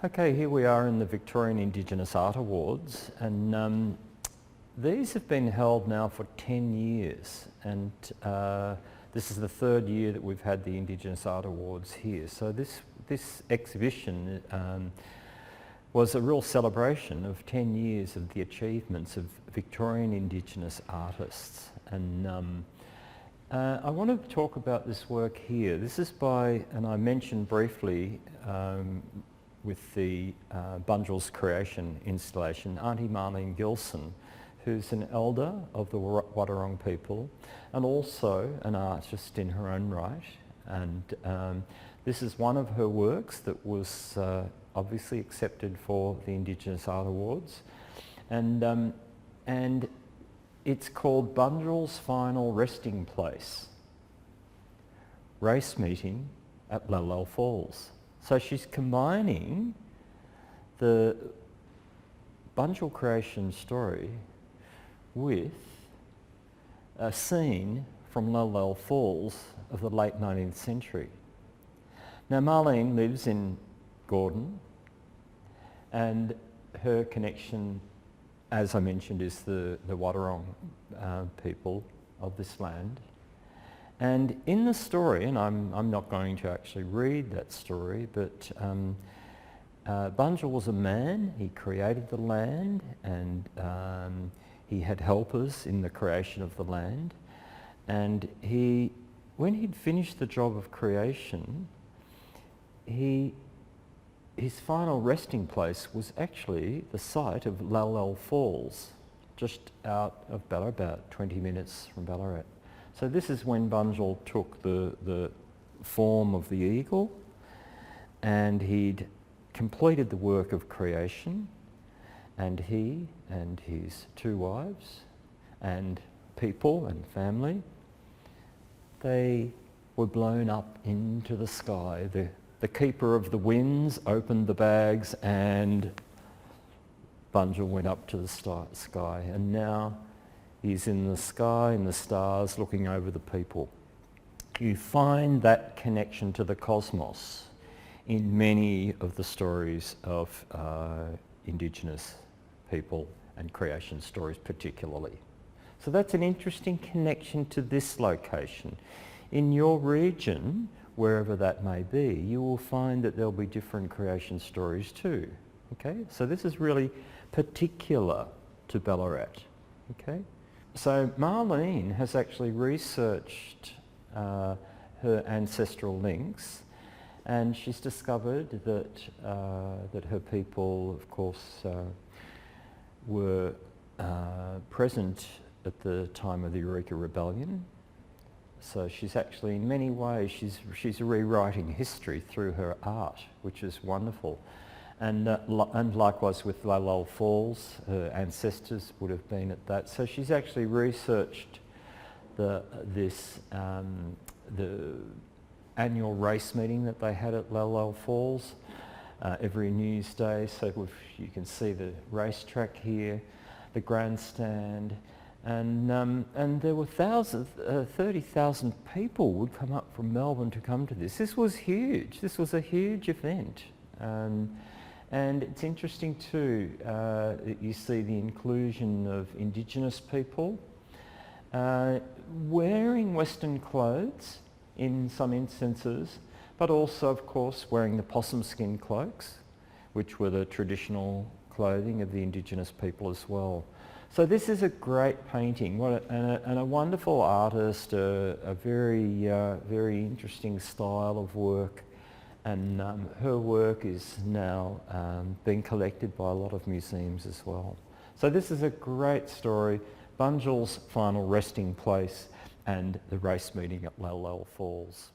Okay, here we are in the Victorian Indigenous Art Awards, and these have been held now for 10 years, and this is the third year that we've had the Indigenous Art Awards here. So this exhibition was a real celebration of 10 years of the achievements of Victorian Indigenous artists. And I want to talk about this work here. This is by, and I mentioned briefly with the Bunjil's creation installation, Auntie Marlene Gilson, who's an elder of the Wadawurrung people and also an artist in her own right. And this is one of her works that was obviously accepted for the Indigenous Art Awards. And it's called Bunjil's Final Resting Place, Race Meeting at Lal Falls. So she's combining the Bunjil creation story with a scene from Lal Falls of the late 19th century. Now Marlene lives in Gordon, and her connection, as I mentioned, is the Wadawurrung people of this land. And in the story, and I'm not going to actually read that story, but Bunjil was a man. He created the land, and he had helpers in the creation of the land. And when he'd finished the job of creation, his final resting place was actually the site of Lal Falls, just out of Ballarat, about 20 minutes from Ballarat. So this is when Bunjil took the form of the eagle, and he'd completed the work of creation, and he and his two wives and people and family, they were blown up into the sky. The keeper of the winds opened the bags, and Bunjil went up to the sky, and now he's in the sky, in the stars, looking over the people. You find that connection to the cosmos in many of the stories of Indigenous people and creation stories particularly. So that's an interesting connection to this location. In your region, wherever that may be, you will find that there'll be different creation stories too. Okay, so this is really particular to Ballarat. Okay. So Marlene has actually researched her ancestral links, and she's discovered that her people, of course, were present at the time of the Eureka Rebellion. So she's actually, in many ways, she's rewriting history through her art, which is wonderful. And likewise with Lal Falls, her ancestors would have been at that. So she's actually researched the annual race meeting that they had at Lal Falls every New Year's Day. So you can see the racetrack here, the grandstand, and there were 30,000 people would come up from Melbourne to come to this. This was huge. This was a huge event. And it's interesting too that you see the inclusion of Indigenous people wearing Western clothes in some instances, but also, of course, wearing the possum skin cloaks, which were the traditional clothing of the Indigenous people as well. So this is a great painting, and a wonderful artist, a very interesting style of work. And her work is now being collected by a lot of museums as well. So this is a great story, Bunjil's Final Resting Place and the race meeting at Lal Falls.